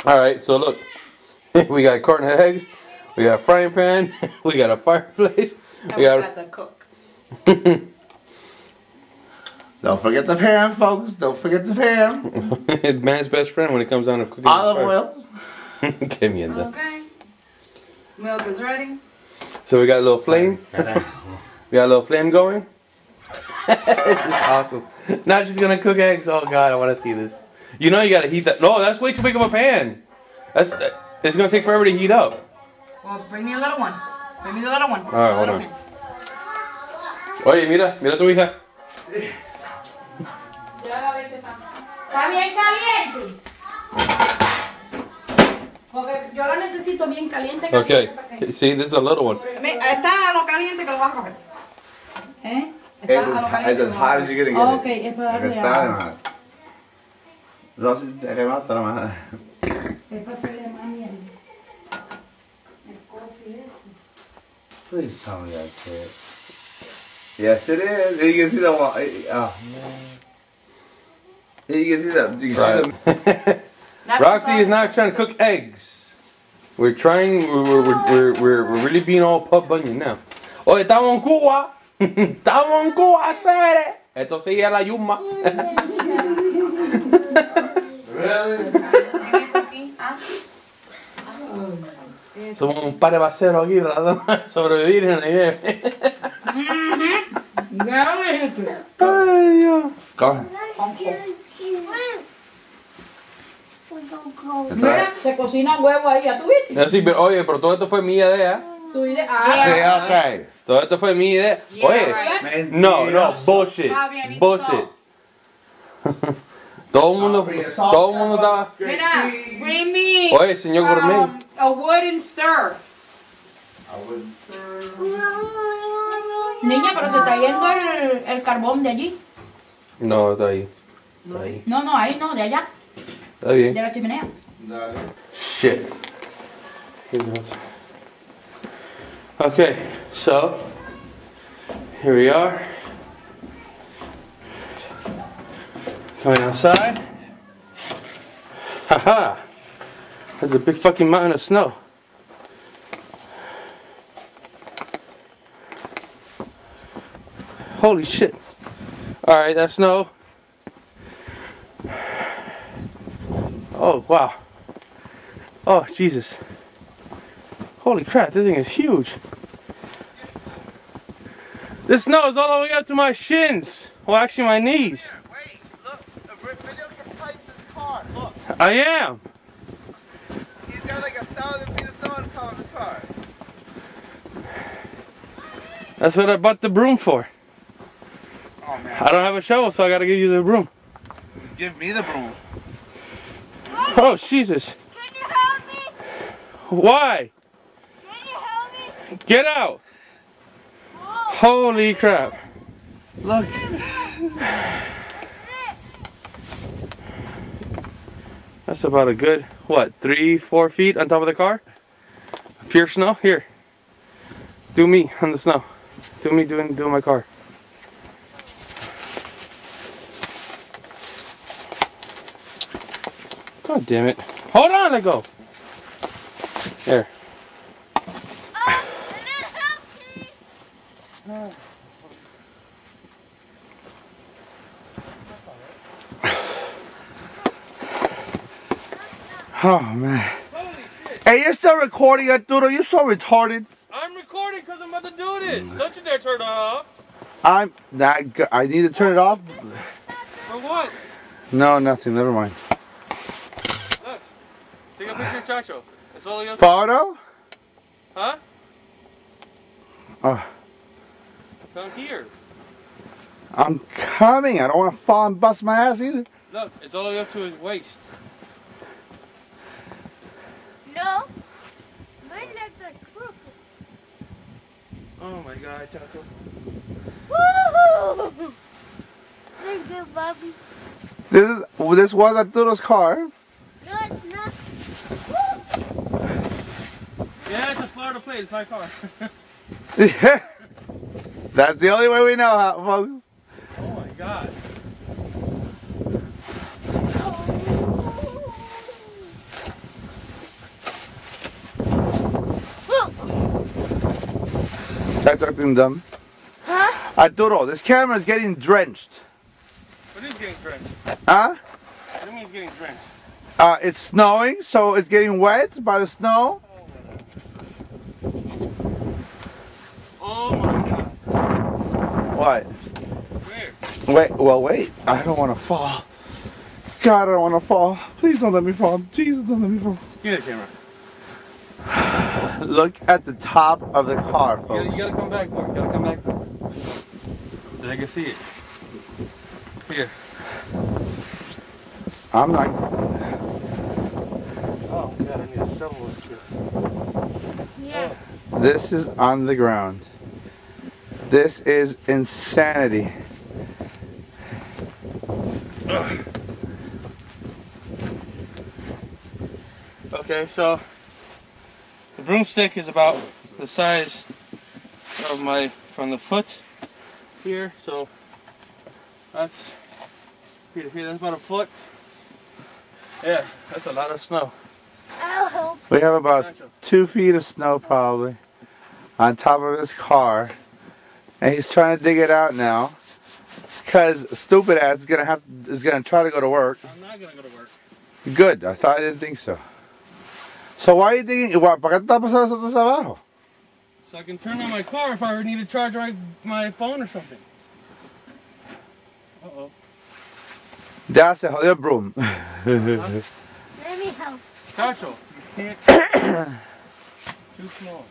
Alright, so look. We got a carton of eggs. We got a frying pan. We got a fireplace. And we got the cook. Don't forget the pan, folks. Don't forget the pan. It's man's best friend when it comes down to cooking. Olive oil. Give me that. Okay. Milk is ready. So we got a little flame. We got a little flame going. It's awesome. Now she's gonna cook eggs. Oh God, I want to see this. You know you gotta heat that. No, that's way too big of a pan. It's gonna take forever to heat up. Well, bring me a little one. Bring me the little one. All right, hold on. Oye, mira tu hija. Está bien caliente. Porque yo lo necesito bien caliente. Okay. See, this is a little one. Está a lo caliente que lo vas a coger. ¿Eh? It's as hot as you're gonna get it. Okay, es para darle Está agua. hot. Rosy, te remata la más. Es para hacerle más miel. El coffee ese. Please tell me that's it. Yes, it is. You can see the wall. Oh man. You can see that. You can see the. Roxy is not trying to cook eggs. We're trying. We're really being all pub bunion now. Oye, estamos en Cuba. Estamos en Cuba, hacer. Esto sigue la yuma. Really? Somos un par de vaceros aquí tratando de sobrevivir en la nieve. Ay, Dios. Go ahead. Mira, se cocina huevo ahí, ¿ya tuviste? No, sí, pero, oye, pero todo esto fue mi idea. Tu idea. Sí, okay. Todo esto fue mi idea. Oye, no, bullshit. Bullshit. Todo el mundo estaba. Mira, bring me Oye, señor gourmet. a wooden stir. Niña, pero se está yendo el carbón de allí. No, está ahí. Está ahí. No, ahí no, de allá. Está bien. De la chimenea. Shit. Okay, so here we are. Coming outside. Haha! There's a big fucking mountain of snow. Holy shit. Alright, that's snow. Oh, wow. Oh, Jesus. Holy crap, this thing is huge. This snow is all the way up to my shins. Well, actually my knees. Wait, look. The video can pipe this car. Look. I am. He's got like 1,000 feet of snow on the top of his car. That's what I bought the broom for. Oh man. I don't have a shovel, so I gotta give you the broom. Give me the broom. Oh, Jesus. Can you help me? Why? Can you help me? Get out. Whoa. Holy crap. Look. That's about a good, what, 3-4 feet on top of the car? Pure snow? Here. Do me on the snow. Do me doing my car. God damn it. Hold on, let go. There. Oh, can you help me? Oh man. Hey, you're still recording, Arturo? You're so retarded. I'm recording because I'm about to do this. Don't you dare turn it off. I need to turn it off. For what? No, nothing. Never mind. Look. Take a picture of Chacho. It's all you. Photo? Huh? Oh, Come here. I'm coming. I don't want to fall and bust my ass either. Look, it's all the way up to his waist. No. My legs are crooked. Oh my God, Chacho. Woohoo! Thank you, Bobby. This was Arturo's car. No, it's not. Yeah, it's a Florida plate. It's my car. Yeah. That's the only way we know how, folks. Oh my God. That's acting dumb. Huh? Arturo, this camera is getting drenched. What is getting drenched? Huh? What do you mean it's getting drenched? It's snowing, so it's getting wet by the snow. Oh my god. What? Where? Wait, well, wait. I don't want to fall. God, I don't want to fall. Please don't let me fall. Jesus, don't let me fall. Give me the camera. Look at the top of the car, You folks. gotta come back, boy. You gotta come back. So I can see it. Here. I'm not. Oh god, I need a shovel and shit. Yeah. This is on the ground. This is insanity. Okay, so the broomstick is about the size of from the foot here, so that's here to here, that's about a foot. Yeah, that's a lot of snow. I'll help. We have about 2 feet of snow probably on top of his car. And he's trying to dig it out now. Because stupid ass is gonna try to go to work. I'm not gonna go to work. Good, I didn't think so. So why are you digging? ¿Para qué te estás pasando eso abajo? So I can turn on my car if I ever need to charge my phone or something. Uh-oh. Ya se jodió el broom. Let me help. Cacho, you can't. Too small.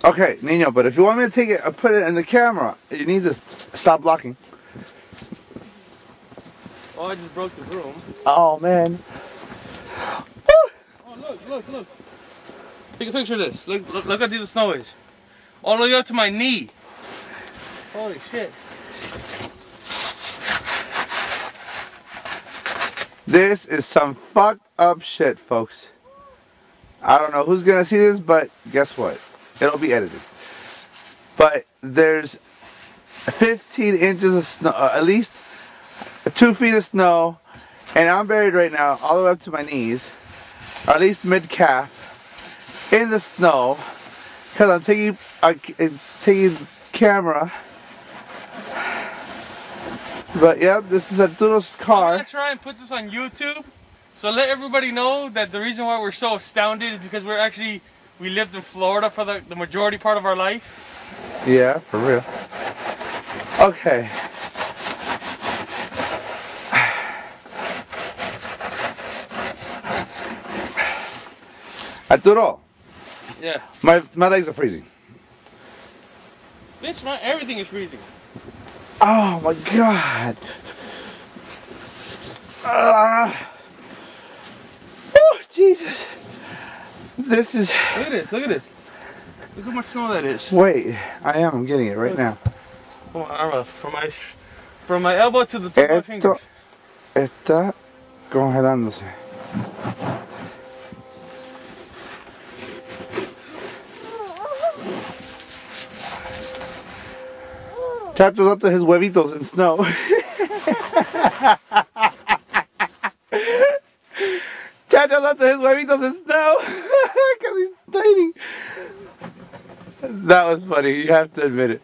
Okay, Nino, but if you want me to take it, put it in the camera, you need to stop blocking. Oh, I just broke the broom. Oh, man. Oh, look. Take a picture of this. Look how deep the snow is. All the way up to my knee. Holy shit. This is some fucked up shit, folks. I don't know who's gonna see this, but guess what? It'll be edited. But there's 15 inches of snow, at least 2 feet of snow, and I'm buried right now all the way up to my knees, or at least mid-calf, in the snow, because I'm taking camera. But yep, this is Arturo's I'm car. gonna try and put this on YouTube. So let everybody know that the reason why we're so astounded is because we lived in Florida for the majority part of our life. Yeah, for real. Okay. Arturo, Yeah. my legs are freezing. Bitch, everything is freezing. Oh my god. Oh, Jesus. This is... Look at this, look at this. Look how much snow that is. Wait, I'm getting it right now. Come on, from my elbow to the tip of my fingers. Está congelándose. Chacho's up to his huevitos in snow. Chacho's up to his huevitos in snow. Because he's tiny. That was funny, you have to admit it.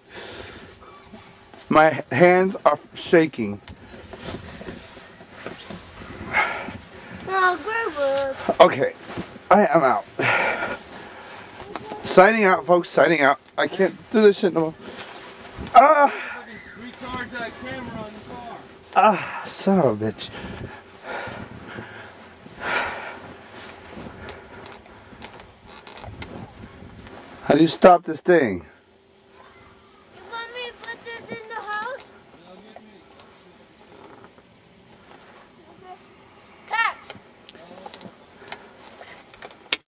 My hands are shaking. Oh, Grandma. Okay, I am out. Signing out, folks, signing out. I can't do this shit no more. Recharge that camera on the car. Son of a bitch. How do you stop this thing?